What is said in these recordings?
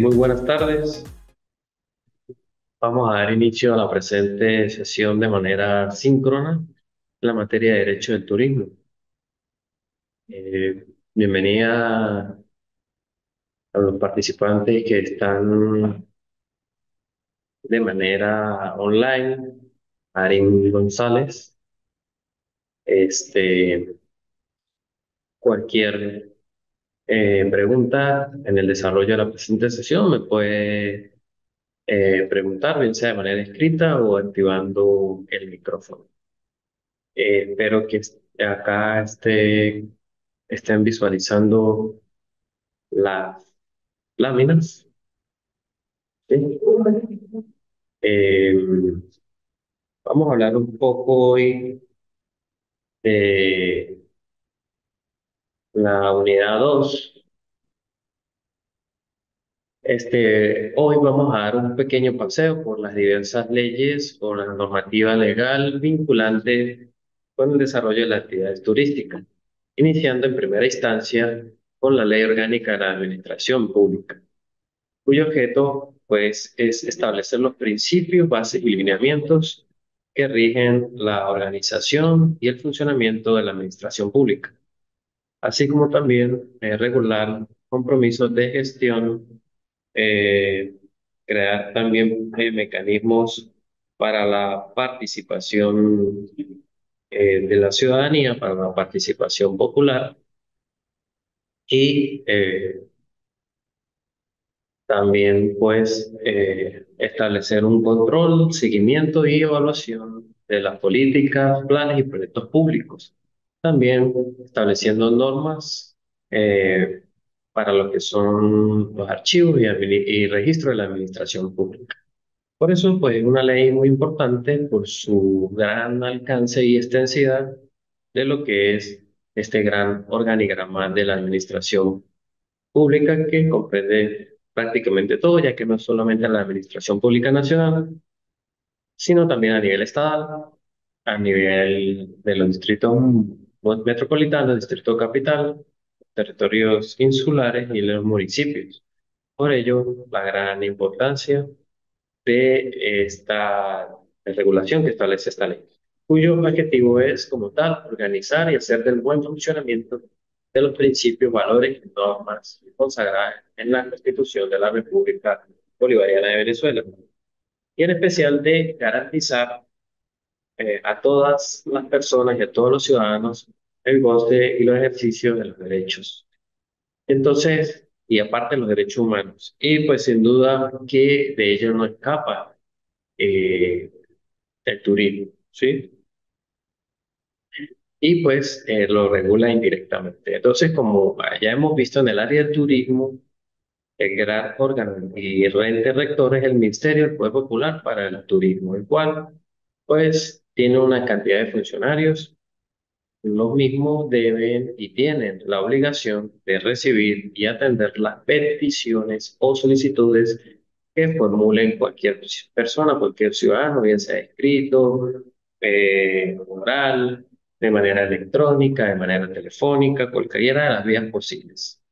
Muy buenas tardes. Vamos a dar inicio a la presente sesión de manera síncrona en la materia de Derecho del Turismo. Bienvenida a los participantes que están de manera online. Arin González. Este, Cualquier pregunta en el desarrollo de la presente sesión me puede preguntar, bien sea de manera escrita o activando el micrófono. Espero que acá estén visualizando las láminas. ¿Sí? Eh, Vamos a hablar un poco hoy de la unidad 2. Hoy vamos a dar un pequeño paseo por las diversas leyes o la normativa legal vinculante con el desarrollo de las actividades turísticas, iniciando en primera instancia con la Ley Orgánica de la Administración Pública, cuyo objeto, pues, es establecer los principios, bases y lineamientos que rigen la organización y el funcionamiento de la administración pública, así como también regular compromisos de gestión, eh, crear también mecanismos para la participación de la ciudadanía, para la participación popular y también, pues, establecer un control, seguimiento y evaluación de las políticas, planes y proyectos públicos. También estableciendo normas eh, para lo que son los archivos y registro de la administración pública. Por eso, pues, es una ley muy importante por su gran alcance y extensidad de lo que es este gran organigrama de la administración pública que comprende prácticamente todo, ya que no es solamente la administración pública nacional, sino también a nivel estatal, a nivel de los distritos metropolitanos, distrito capital, territorios insulares y los municipios. Por ello, la gran importancia de esta regulación que establece esta ley, cuyo objetivo es, como tal, organizar y hacer del buen funcionamiento de los principios, valores y normas consagradas en la Constitución de la República Bolivariana de Venezuela, y en especial de garantizar a todas las personas y a todos los ciudadanos el goce y los ejercicios de los derechos. Entonces, y aparte los derechos humanos. Y pues sin duda que de ello no escapa eh, el turismo, ¿sí? Y pues lo regula indirectamente. Entonces, como ya hemos visto en el área del turismo, el gran órgano y ente rector es el Ministerio del Poder Popular para el Turismo, el cual pues tiene una cantidad de funcionarios. Los mismos deben y tienen la obligación de recibir y atender las peticiones o solicitudes que formulen cualquier persona, cualquier ciudadano, bien sea escrito, oral, de manera electrónica, de manera telefónica, cualquiera de las vías posibles.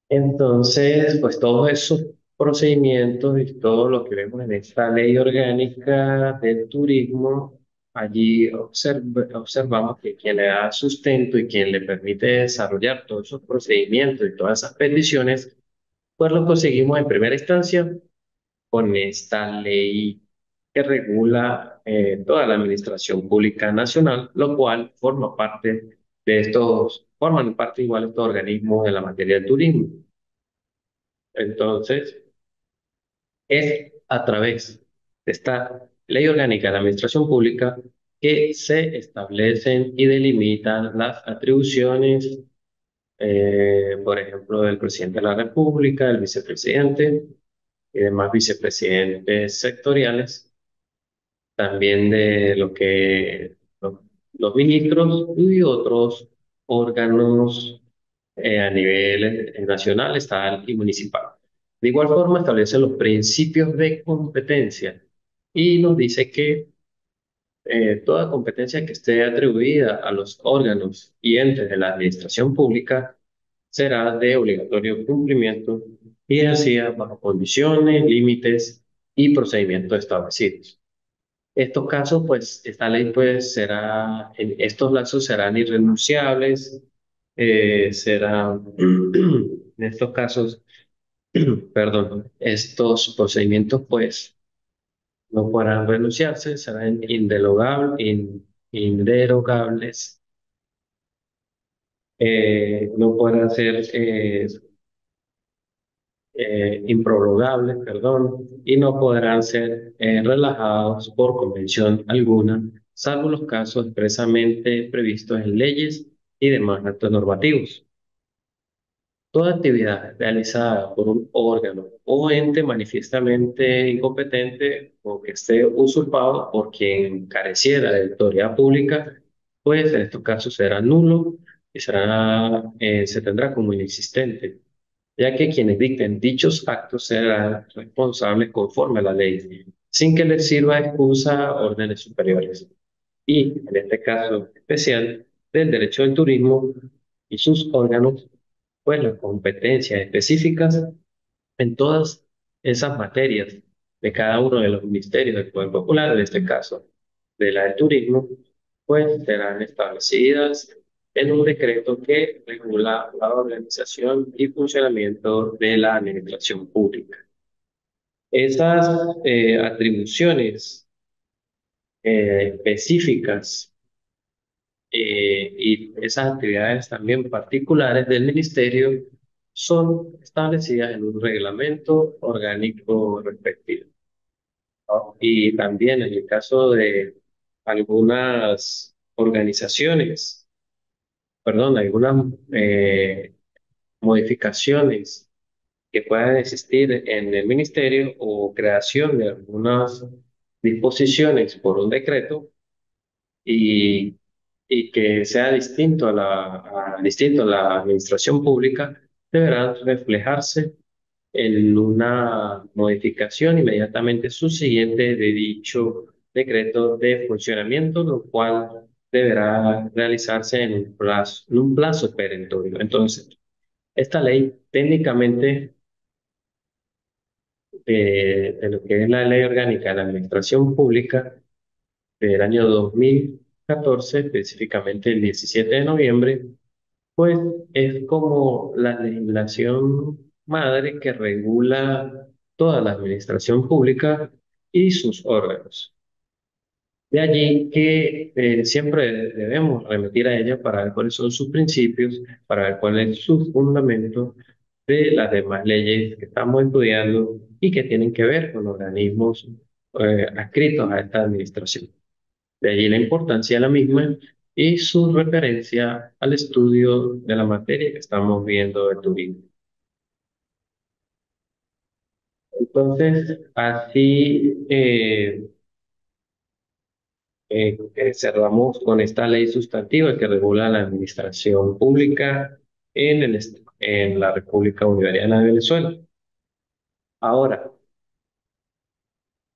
Entonces, pues todos esos procedimientos y todo lo que vemos en esta ley orgánica del turismo, allí observamos que quien le da sustento y quien le permite desarrollar todos esos procedimientos y todas esas peticiones, pues lo conseguimos en primera instancia con esta ley que regula toda la administración pública nacional, lo cual forman parte igual estos organismos en la materia del turismo. Entonces, es a través de esta ley orgánica de la administración pública que se establecen y delimitan las atribuciones, por ejemplo, del presidente de la República, del vicepresidente y demás vicepresidentes sectoriales, también de los ministros y otros órganos a nivel nacional, estatal y municipal. De igual forma, establece los principios de competencia y nos dice que toda competencia que esté atribuida a los órganos y entes de la administración pública será de obligatorio cumplimiento y ejercida bajo condiciones, límites y procedimientos establecidos. Estos casos, pues, esta ley, pues, estos lazos serán irrenunciables, serán, en estos casos, perdón, estos procedimientos, pues, no podrán renunciarse, serán inderogables, no podrán ser improrrogables, perdón, y no podrán ser relajados por convención alguna, salvo los casos expresamente previstos en leyes y demás actos normativos. Toda actividad realizada por un órgano o ente manifiestamente incompetente o que esté usurpado por quien careciera de autoridad pública, pues en estos casos será nulo y se tendrá como inexistente, ya que quienes dicten dichos actos serán responsables conforme a la ley, sin que les sirva de excusa a órdenes superiores. Y, en este caso especial, del derecho del turismo y sus órganos, pues las competencias específicas en todas esas materias de cada uno de los ministerios del Poder Popular, en este caso de la del turismo, pues serán establecidas en un decreto que regula la organización y funcionamiento de la administración pública. Esas atribuciones específicas y esas actividades también particulares del ministerio son establecidas en un reglamento orgánico respectivo, ¿no? Y también en el caso de algunas organizaciones, perdón, algunas modificaciones que puedan existir en el ministerio o creación de algunas disposiciones por un decreto, y, y que sea distinto a la administración pública, deberán reflejarse en una modificación inmediatamente subsiguiente de dicho decreto de funcionamiento, lo cual deberá realizarse en un plazo perentorio. Entonces, esta ley técnicamente de lo que es la Ley Orgánica de la Administración Pública del año 2014, específicamente el 17 de noviembre, pues es como la legislación madre que regula toda la administración pública y sus órganos. De allí que siempre debemos remitir a ella para ver cuáles son sus principios, para ver cuál es su fundamento de las demás leyes que estamos estudiando y que tienen que ver con organismos adscritos a esta administración. De allí la importancia de la misma y su referencia al estudio de la materia que estamos viendo de turismo. Entonces, así cerramos con esta ley sustantiva que regula la administración pública en la República Bolivariana de Venezuela. Ahora,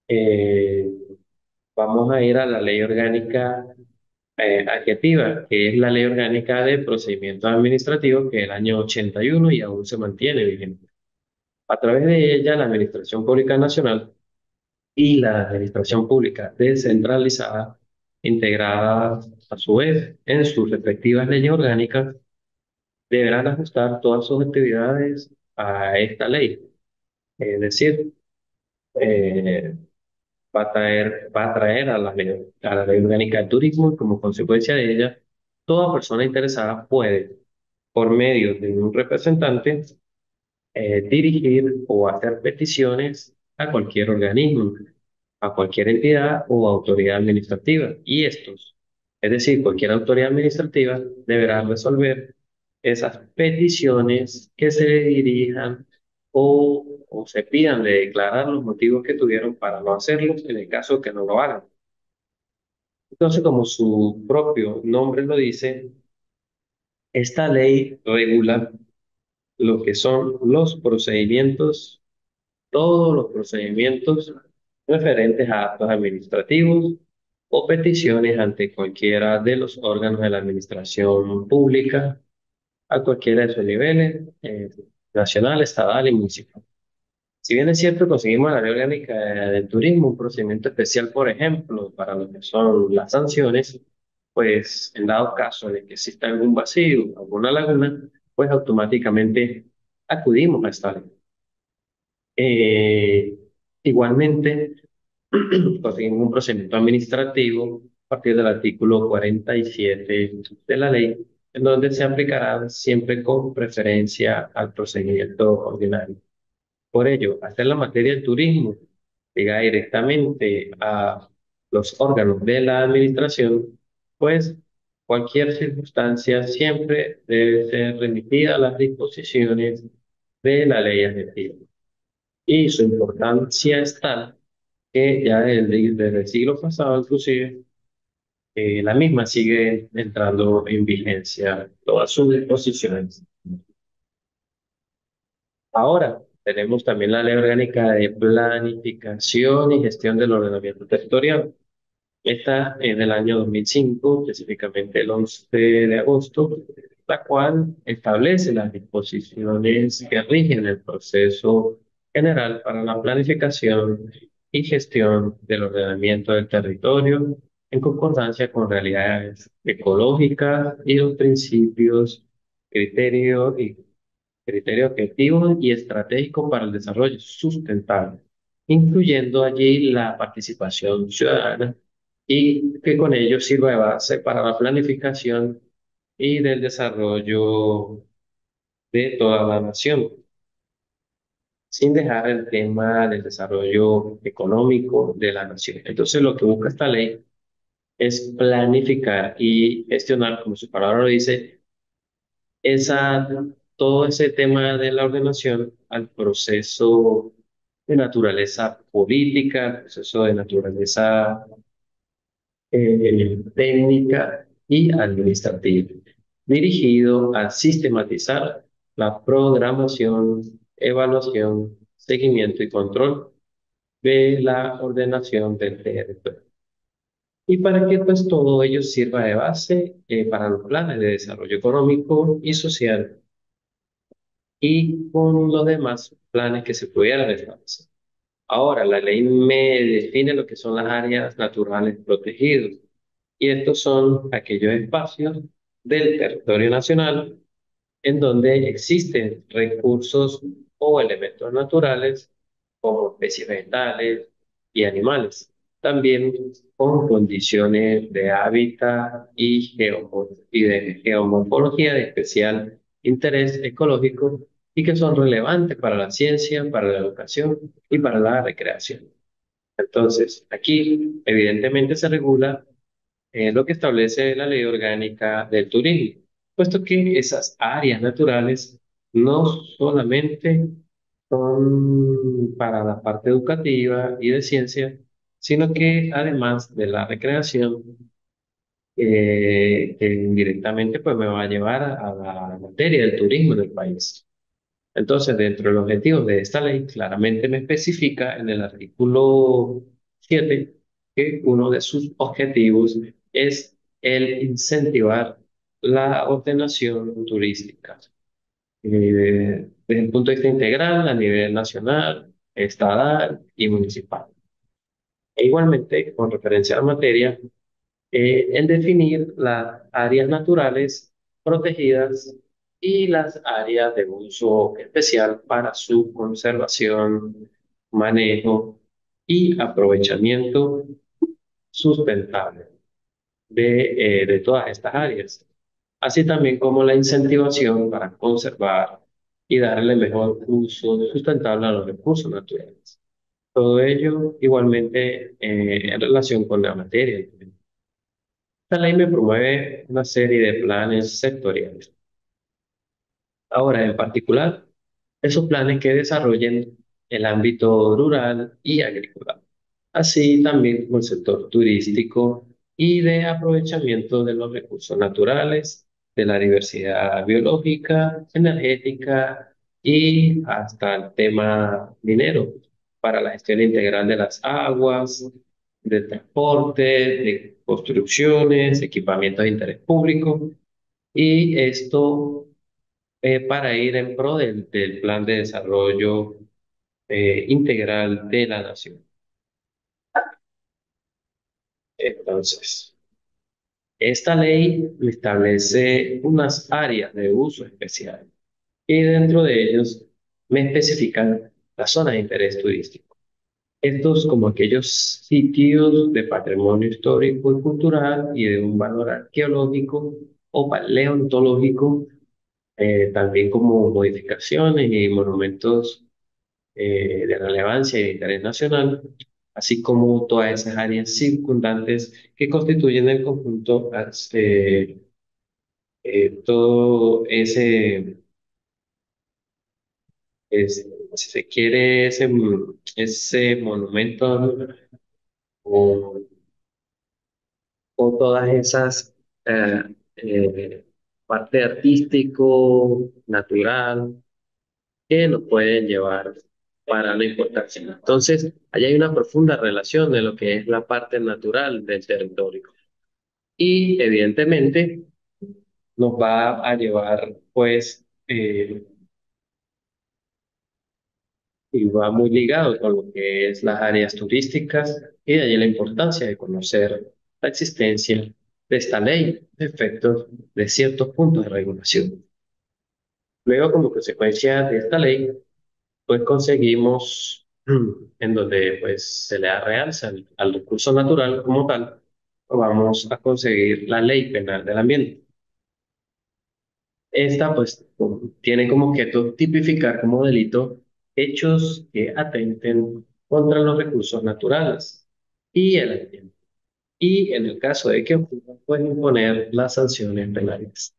eh, vamos a ir a la ley orgánica adjetiva, que es la Ley Orgánica de Procedimientos Administrativos, que es el año 81 y aún se mantiene vigente. A través de ella, la Administración Pública Nacional y la Administración Pública Descentralizada, integradas a su vez en sus respectivas leyes orgánicas, deberán ajustar todas sus actividades a esta ley. Es decir, eh, va a traer a la ley orgánica del turismo y como consecuencia de ella, toda persona interesada puede, por medio de un representante, dirigir o hacer peticiones a cualquier organismo, a cualquier entidad o autoridad administrativa. Y estos, es decir, cualquier autoridad administrativa deberá resolver esas peticiones que se le dirijan o se pidan de declarar los motivos que tuvieron para no hacerlo en el caso que no lo hagan. Entonces, como su propio nombre lo dice, esta ley regula lo que son los procedimientos, todos los procedimientos referentes a actos administrativos o peticiones ante cualquiera de los órganos de la administración pública a cualquiera de sus niveles, nacional, estatal y municipal. Si bien es cierto, conseguimos la ley orgánica del turismo, un procedimiento especial, por ejemplo, para lo que son las sanciones, pues en dado caso de que exista algún vacío, alguna laguna, pues automáticamente acudimos a esta ley. Eh, Igualmente, conseguimos un procedimiento administrativo a partir del artículo 47 de la ley, en donde se aplicará siempre con preferencia al procedimiento ordinario. Por ello, hacer la materia del turismo llega directamente a los órganos de la administración, pues cualquier circunstancia siempre debe ser remitida a las disposiciones de la ley argentina. Y su importancia es tal que ya desde el siglo pasado, inclusive, la misma sigue entrando en vigencia todas sus disposiciones. Ahora tenemos también la Ley Orgánica de Planificación y Gestión del Ordenamiento Territorial. Esta es del año 2005, específicamente el 11 de agosto, la cual establece las disposiciones que rigen el proceso general para la planificación y gestión del ordenamiento del territorio en concordancia con realidades ecológicas y los principios, criterios y criterio objetivo y estratégico para el desarrollo sustentable, incluyendo allí la participación ciudadana y que con ello sirva de base para la planificación y del desarrollo de toda la nación, sin dejar el tema del desarrollo económico de la nación. Entonces, lo que busca esta ley es planificar y gestionar, como su palabra lo dice, esa, todo ese tema de la ordenación al proceso de naturaleza política, proceso de naturaleza técnica y administrativa, dirigido a sistematizar la programación, evaluación, seguimiento y control de la ordenación del territorio. Y para que pues todo ello sirva de base para los planes de desarrollo económico y social y con los demás planes que se pudieran establecer. Ahora, la ley me define lo que son las áreas naturales protegidas y estos son aquellos espacios del territorio nacional en donde existen recursos o elementos naturales como especies vegetales y animales, también con condiciones de hábitat y de geomorfología de especial interés ecológico y que son relevantes para la ciencia, para la educación y para la recreación. Entonces, aquí evidentemente se regula lo que establece la Ley Orgánica del Turismo, puesto que esas áreas naturales no solamente son para la parte educativa y de ciencia, sino que además de la recreación, que indirectamente pues me va a llevar a la materia del turismo en el país. Entonces, dentro de los objetivos de esta ley, claramente me especifica en el artículo 7 que uno de sus objetivos es el incentivar la ordenación turística desde el punto de vista integral a nivel nacional, estatal y municipal. E igualmente, con referencia a la materia, en definir las áreas naturales protegidas y las áreas de uso especial para su conservación, manejo y aprovechamiento sustentable de todas estas áreas, así también como la incentivación para conservar y darle mejor uso sustentable a los recursos naturales. Todo ello igualmente en relación con la materia. Esta ley me promueve una serie de planes sectoriales. Ahora, en particular, esos planes que desarrollen el ámbito rural y agrícola, así también como el sector turístico y de aprovechamiento de los recursos naturales, de la diversidad biológica, energética y hasta el tema minero para la gestión integral de las aguas, de transporte, de construcciones, equipamientos de interés público y esto para ir en pro del plan de desarrollo integral de la nación. Entonces, esta ley establece unas áreas de uso especial y dentro de ellos me especifican las zonas de interés turístico. Estos como aquellos sitios de patrimonio histórico y cultural y de un valor arqueológico o paleontológico, también como modificaciones y monumentos de relevancia y de interés nacional, así como todas esas áreas circundantes que constituyen el conjunto, todo ese, si se quiere, ese monumento o, o todas esas eh, eh, parte artístico, natural, que nos pueden llevar para la importancia. Entonces, allá hay una profunda relación de lo que es la parte natural del territorio. Y evidentemente nos va a llevar, pues, y va muy ligado con lo que es las áreas turísticas y de ahí la importancia de conocer la existencia de esta ley, de efectos de ciertos puntos de regulación. Luego, como consecuencia de esta ley, pues conseguimos en donde pues se le da realza al recurso natural como tal, vamos a conseguir la ley penal del ambiente. Esta pues tiene como objeto tipificar como delito hechos que atenten contra los recursos naturales y el ambiente. Y en el caso de que ocurra, pues imponer las sanciones penales.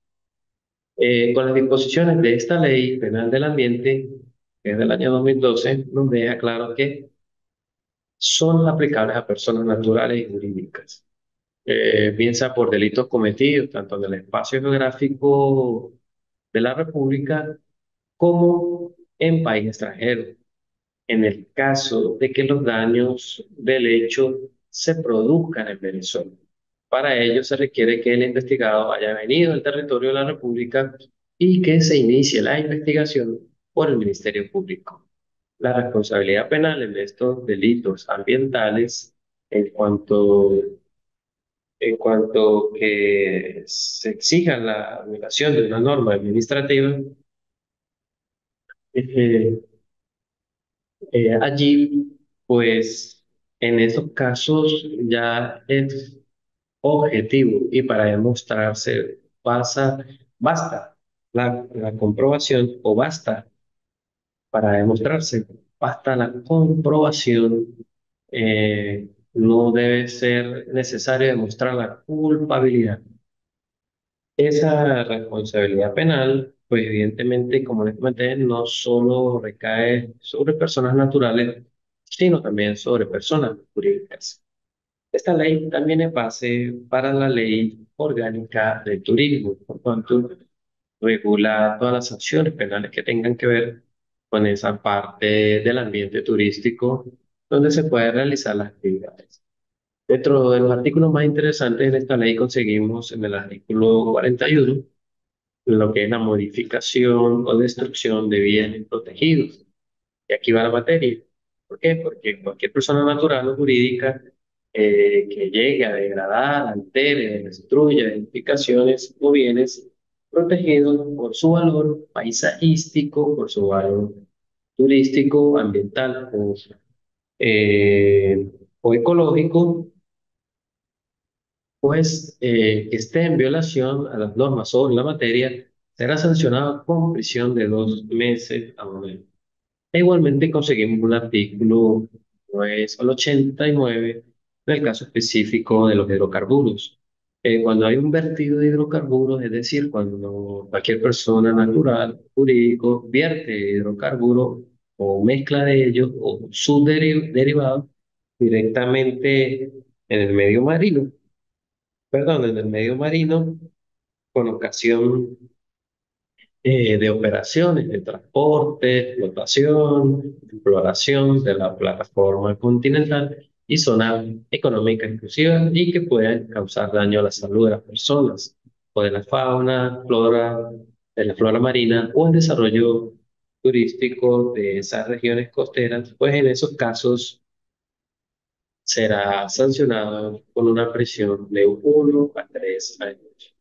Con las disposiciones de esta ley penal del ambiente, que es del año 2012, nos deja claro que son aplicables a personas naturales y jurídicas, bien sea por delitos cometidos tanto en el espacio geográfico de la República como en país extranjero, en el caso de que los daños del hecho se produzcan en Venezuela. Para ello se requiere que el investigado haya venido al territorio de la República y que se inicie la investigación por el Ministerio Público. La responsabilidad penal en estos delitos ambientales, en cuanto, en cuanto que se exija la violación de una norma administrativa, eh, allí, pues, en esos casos ya es objetivo y para demostrarse basta la comprobación o para demostrarse, basta la comprobación, no debe ser necesario demostrar la culpabilidad. Esa responsabilidad penal, pues evidentemente, como les comenté, no solo recae sobre personas naturales, sino también sobre personas jurídicas. Esta ley también es base para la ley orgánica del turismo, por cuanto regula todas las sanciones penales que tengan que ver con esa parte del ambiente turístico donde se pueden realizar las actividades. Dentro de los artículos más interesantes de esta ley conseguimos en el artículo 41 lo que es la modificación o destrucción de bienes protegidos. Y aquí va la materia. ¿Por qué? Porque cualquier persona natural o jurídica que llegue a degradar, altere, destruya edificaciones o bienes protegidos por su valor paisajístico, por su valor turístico, ambiental o ecológico, pues que esté en violación a las normas sobre la materia, será sancionado con prisión de 2 meses a un año. E igualmente conseguimos un artículo, pues, al 89, en el caso específico de los hidrocarburos. Cuando hay un vertido de hidrocarburos, es decir, cuando cualquier persona natural, jurídico, vierte hidrocarburos o mezcla de ellos o sus derivados directamente en el medio marino, perdón, en el medio marino, con ocasión de operaciones de transporte, explotación, exploración de la plataforma continental y zona económica exclusiva y que puedan causar daño a la salud de las personas o de la fauna, flora de la flora marina o el desarrollo turístico de esas regiones costeras, pues en esos casos será sancionado con una prisión de 1 a 3 años.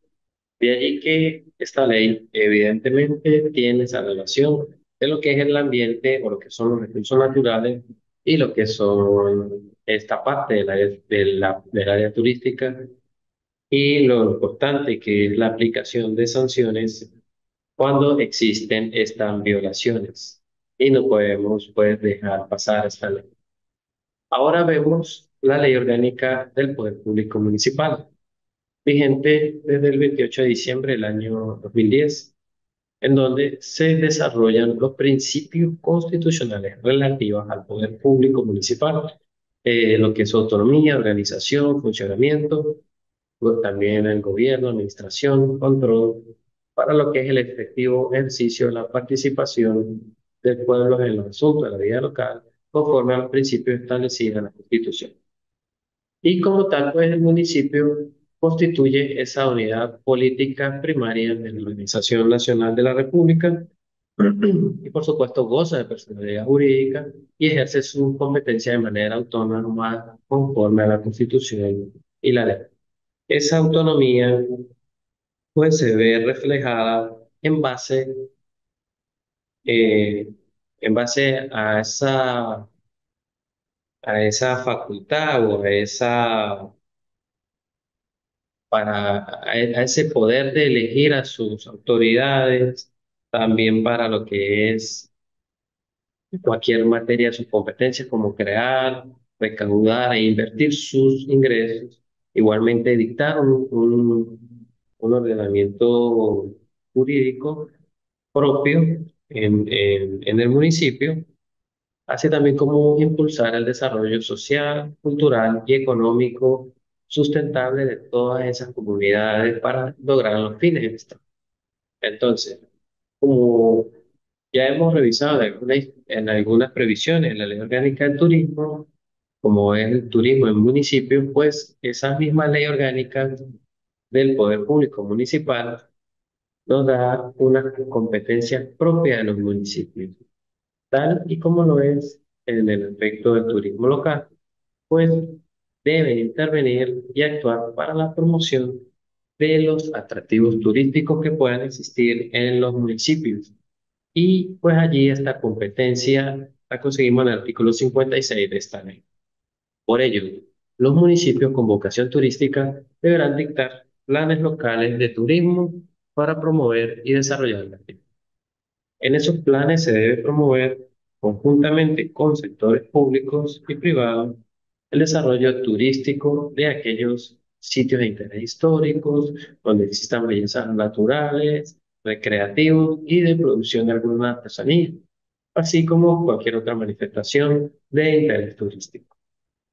De allí que esta ley evidentemente tiene esa relación de lo que es el ambiente o lo que son los recursos naturales y lo que son esta parte del área turística y lo importante que es la aplicación de sanciones cuando existen estas violaciones. Y no podemos pues dejar pasar esta ley. Ahora vemos la Ley Orgánica del Poder Público Municipal, vigente desde el 28 de diciembre del año 2010, en donde se desarrollan los principios constitucionales relativos al poder público municipal, lo que es autonomía, organización, funcionamiento, pues también el gobierno, administración, control, para lo que es el efectivo ejercicio de la participación del pueblo en los asuntos de la vida local, conforme a los principios establecidos en la Constitución. Y como tal, pues el municipio constituye esa unidad política primaria de la Organización Nacional de la República y por supuesto goza de personalidad jurídica y ejerce su competencia de manera autónoma conforme a la Constitución y la ley. Esa autonomía pues se ve reflejada eh, en base a esa facultad o a ese poder de elegir a sus autoridades, también para lo que es cualquier materia de sus competencias, como crear, recaudar e invertir sus ingresos. Igualmente, dictar un ordenamiento jurídico propio en el municipio, así también como impulsar el desarrollo social, cultural y económico sustentable de todas esas comunidades para lograr los fines de Estado. Entonces, como ya hemos revisado en algunas previsiones en la Ley Orgánica del Turismo, como es el turismo en municipios, pues esa misma ley orgánica del Poder Público Municipal nos da una competencia propia de los municipios, tal y como lo es en el aspecto del turismo local, pues deben intervenir y actuar para la promoción de los atractivos turísticos que puedan existir en los municipios. Y pues allí esta competencia la conseguimos en el artículo 56 de esta ley. Por ello, los municipios con vocación turística deberán dictar planes locales de turismo para promover y desarrollar la actividad. En esos planes se debe promover conjuntamente con sectores públicos y privados el desarrollo turístico de aquellos sitios de interés históricos, donde existan bellezas naturales, recreativos y de producción de alguna artesanía, así como cualquier otra manifestación de interés turístico.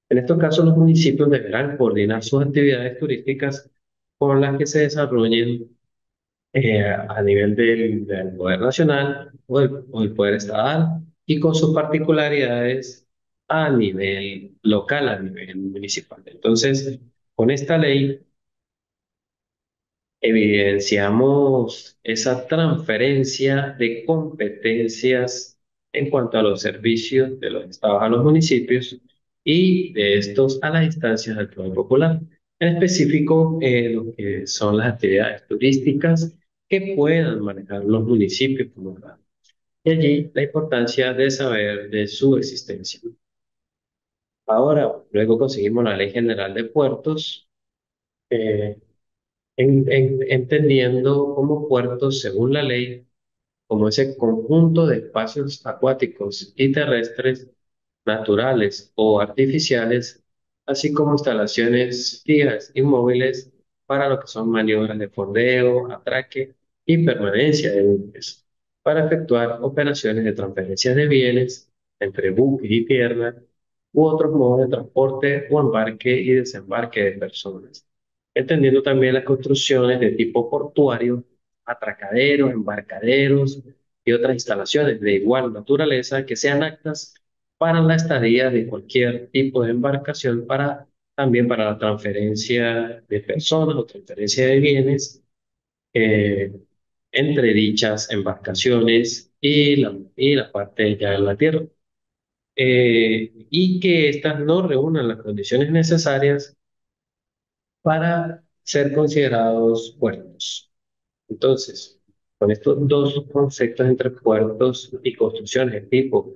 En estos casos, los municipios deberán coordinar sus actividades turísticas con las que se desarrollen a nivel del poder nacional o del poder estatal y con sus particularidades a nivel local, a nivel municipal. Entonces, con esta ley evidenciamos esa transferencia de competencias en cuanto a los servicios de los estados a los municipios y de estos a las instancias del poder popular. En específico, lo que son las actividades turísticas que puedan manejar los municipios como tal. Y allí la importancia de saber de su existencia. Ahora, luego conseguimos la Ley General de Puertos, eh, entendiendo como puertos, según la ley, como ese conjunto de espacios acuáticos y terrestres, naturales o artificiales, así como instalaciones fijas y móviles para lo que son maniobras de fondeo, atraque y permanencia de buques, para efectuar operaciones de transferencia de bienes entre buques y tierra u otros modos de transporte o embarque y desembarque de personas, entendiendo también las construcciones de tipo portuario, atracaderos, embarcaderos y otras instalaciones de igual naturaleza que sean aptas para la estadía de cualquier tipo de embarcación, también para la transferencia de personas o transferencia de bienes, eh, entre dichas embarcaciones y la parte ya de la tierra, y que éstas no reúnan las condiciones necesarias para ser considerados puertos. Entonces, con estos dos conceptos entre puertos y construcciones de tipo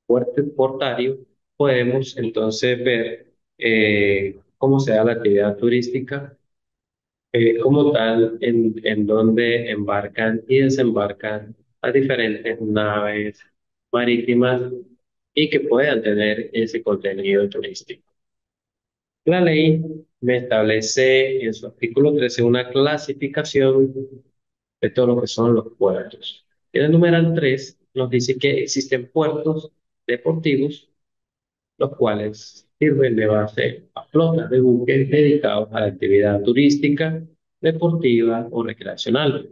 puerto portario, podemos entonces ver cómo se da la actividad turística como tal, en donde embarcan y desembarcan las diferentes naves marítimas y que puedan tener ese contenido turístico. La ley me establece en su artículo 13 una clasificación de todo lo que son los puertos. En el numeral 3 nos dice que existen puertos deportivos, los cuales sirven de base a flotas de buques dedicados a la actividad turística, deportiva o recreacional.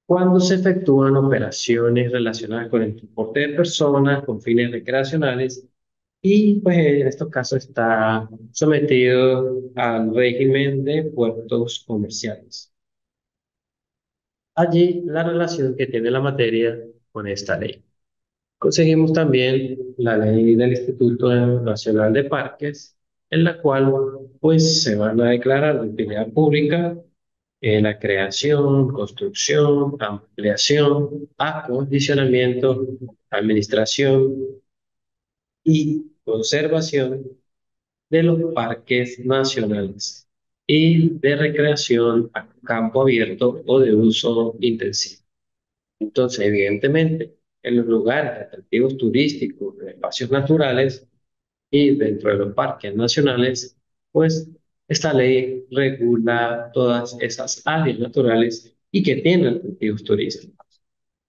Cuando se efectúan operaciones relacionadas con el transporte de personas con fines recreacionales y pues en estos casos está sometido al régimen de puertos comerciales. Allí la relación que tiene la materia con esta ley. Conseguimos también la ley del Instituto Nacional de Parques, en la cual pues se van a declarar de utilidad pública la creación, construcción, ampliación, acondicionamiento, administración y conservación de los parques nacionales y de recreación a campo abierto o de uso intensivo. Entonces, evidentemente, en los lugares atractivos turísticos, de espacios naturales y dentro de los parques nacionales, pues esta ley regula todas esas áreas naturales y que tienen atractivos turísticos.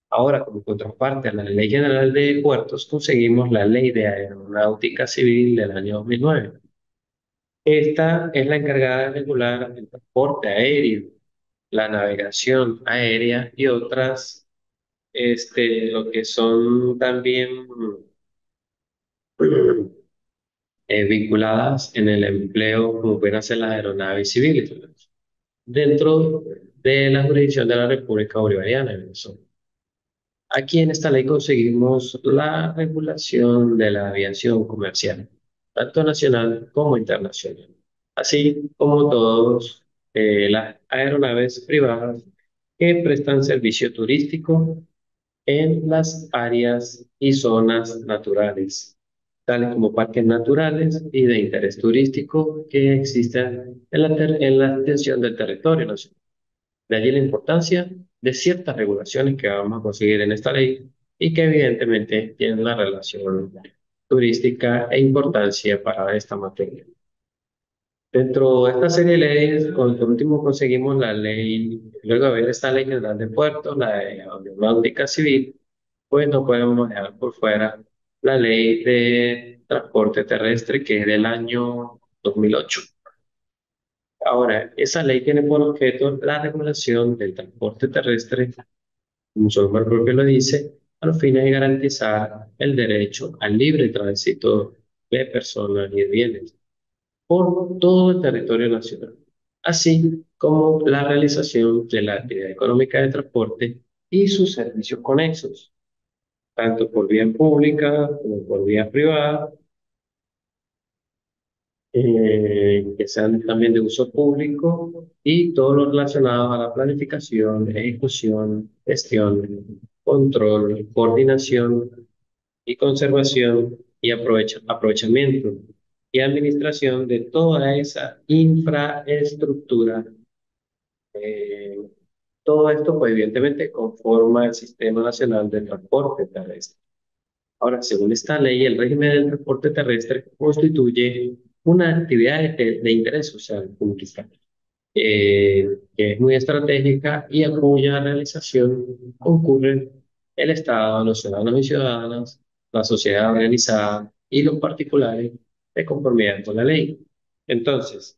Ahora, como contraparte a la Ley General de Puertos, conseguimos la Ley de Aeronáutica Civil del año 2009. Esta es la encargada de regular el transporte aéreo, la navegación aérea y otras, lo que son también vinculadas en el empleo, como pueden ser las aeronaves civiles, dentro de la jurisdicción de la República Bolivariana de Venezuela. Aquí en esta ley conseguimos la regulación de la aviación comercial, tanto nacional como internacional, así como todas las aeronaves privadas que prestan servicio turístico en las áreas y zonas naturales, tales como parques naturales y de interés turístico que existen en la extensión del territorio nacional. De allí la importancia de ciertas regulaciones que vamos a conseguir en esta ley y que evidentemente tienen una relación turística e importancia para esta materia. Dentro de esta serie de leyes, por último conseguimos la ley, luego de ver esta ley general de puertos, la de aeronáutica civil, pues no podemos dejar por fuera la ley de transporte terrestre que es del año 2008. Ahora, esa ley tiene por objeto la regulación del transporte terrestre, como su nombre propio lo dice, a los fines de garantizar el derecho al libre tránsito de personas y de bienes por todo el territorio nacional, así como la realización de la actividad económica de transporte y sus servicios conexos, tanto por vía pública como por vía privada, que sean también de uso público y todo lo relacionado a la planificación, ejecución, gestión, control, coordinación y conservación y aprovechamiento y administración de toda esa infraestructura. eh, Todo esto, pues evidentemente, conforma el Sistema Nacional de Transporte Terrestre. Ahora, según esta ley, el régimen del transporte terrestre constituye una actividad de interés social pública, que es muy estratégica y a cuya realización concurren el Estado, los ciudadanos y ciudadanas, la sociedad organizada y los particulares de conformidad con la ley. Entonces,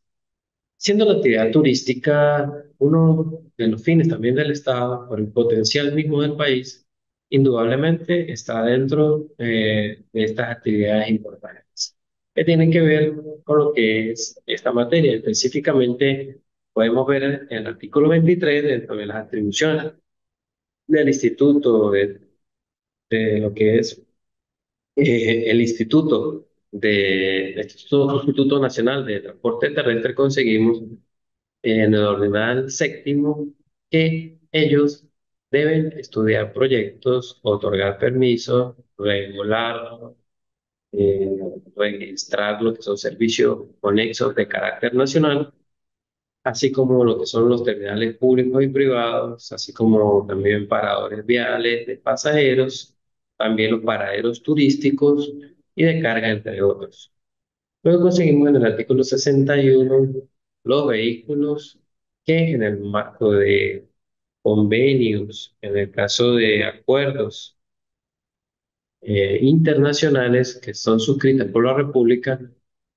siendo la actividad turística uno de los fines también del Estado, por el potencial mismo del país, indudablemente está dentro de estas actividades importantes, que tienen que ver con lo que es esta materia. Específicamente, podemos ver en el artículo 23 dentro de las atribuciones. del instituto, de lo que es el Instituto Nacional de Transporte Terrestre, conseguimos en el ordenal séptimo que ellos deben estudiar proyectos, otorgar permisos, regular, eh, registrar lo que son servicios conexos de carácter nacional, así como lo que son los terminales públicos y privados, así como también paradores viales de pasajeros, también los paraderos turísticos y de carga, entre otros. Luego conseguimos en el artículo 61 los vehículos que en el marco de convenios, en el caso de acuerdos internacionales que son suscritas por la República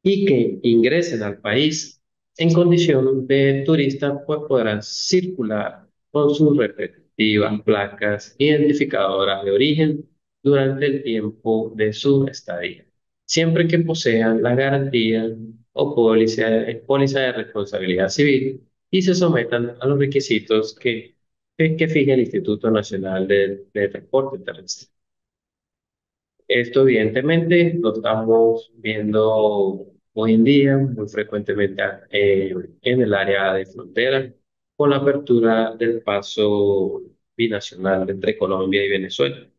y que ingresen al país en condición de turista, pues podrán circular con sus respectivas placas identificadoras de origen durante el tiempo de su estadía, siempre que posean la garantía o póliza de responsabilidad civil y se sometan a los requisitos que fija el Instituto Nacional de Transporte Terrestre. Esto evidentemente lo estamos viendo hoy en día muy frecuentemente en el área de frontera con la apertura del paso binacional entre Colombia y Venezuela.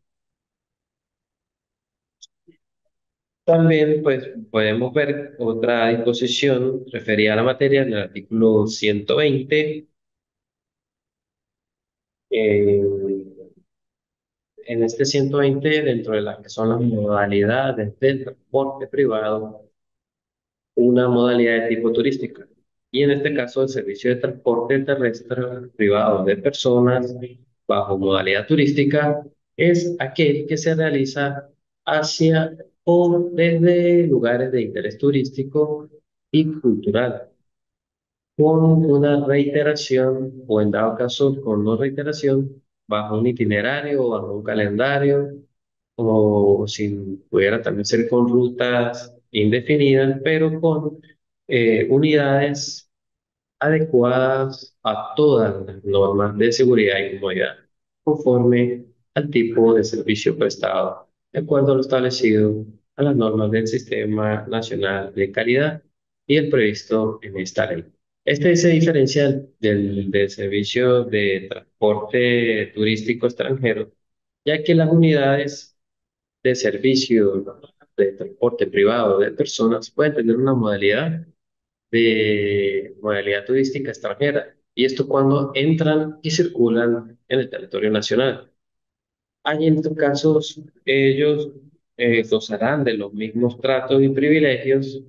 También pues podemos ver otra disposición referida a la materia en el artículo 120. eh, en este 120, dentro de las que son las modalidades del transporte privado, una modalidad de tipo turística. Y en este caso, el servicio de transporte terrestre privado de personas bajo modalidad turística es aquel que se realiza hacia o desde lugares de interés turístico y cultural, con una reiteración o en dado caso con no reiteración bajo un itinerario o bajo un calendario o si pudiera también ser con rutas indefinidas, pero con unidades adecuadas a todas las normas de seguridad y comodidad, conforme al tipo de servicio prestado, de acuerdo a lo establecido a las normas del Sistema Nacional de Calidad y el previsto en esta ley. Este se diferencia del servicio de transporte turístico extranjero, ya que las unidades de servicio de transporte privado de personas pueden tener una modalidad de modalidad turística extranjera. Y esto cuando entran y circulan en el territorio nacional. Allí en estos casos ellos gozarán de los mismos tratos y privilegios,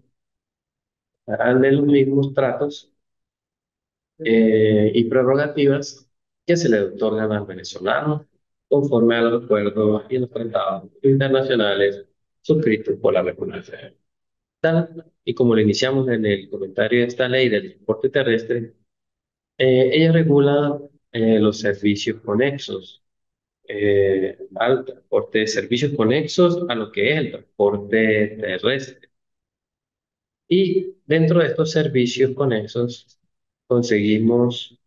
gozarán de los mismos tratos y prerrogativas que se le otorgan al venezolano conforme a los acuerdos y los tratados internacionales suscritos por la República. Tal y como lo iniciamos en el comentario de esta ley del transporte terrestre, ella regula los servicios conexos al transporte, servicios conexos a lo que es el transporte terrestre. Y dentro de estos servicios conexos conseguimos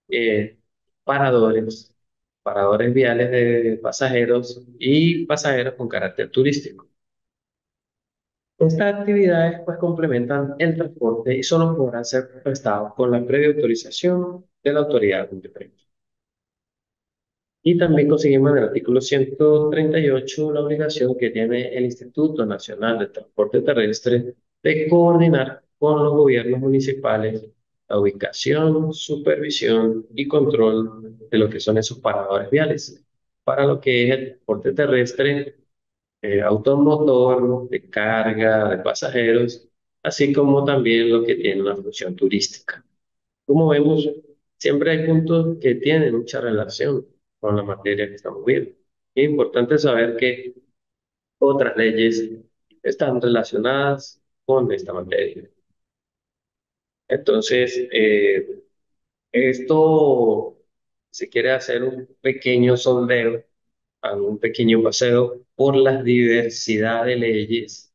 eh, paradores, paradores viales de pasajeros y pasajeros con carácter turístico. Estas actividades pues complementan el transporte y solo podrán ser prestados con la previa autorización de la autoridad competente. Y también conseguimos en el artículo 138 la obligación que tiene el Instituto Nacional de Transporte Terrestre de coordinar con los gobiernos municipales la ubicación, supervisión y control de lo que son esos paradores viales para lo que es el transporte terrestre, automotor, de carga, de pasajeros, así como también lo que tiene una función turística. Como vemos, siempre hay puntos que tienen mucha relación con la materia que estamos viendo. Es importante saber que otras leyes están relacionadas con esta materia. Entonces, esto se quiere hacer un pequeño sondeo, un pequeño paseo por la diversidad de leyes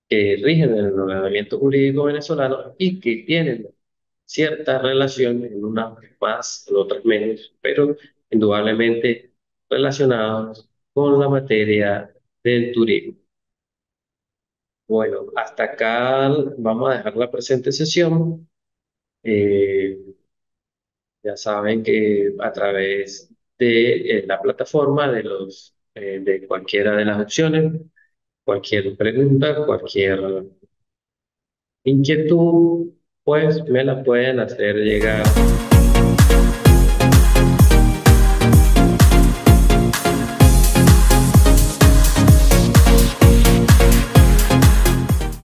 que rigen el ordenamiento jurídico venezolano y que tienen cierta relación en unas más, en otras menos, pero indudablemente relacionados con la materia del turismo. Bueno, hasta acá vamos a dejar la presente sesión. Eh, ya saben que a través de la plataforma de cualquiera de las opciones, cualquier pregunta, cualquier inquietud, pues me la pueden hacer llegar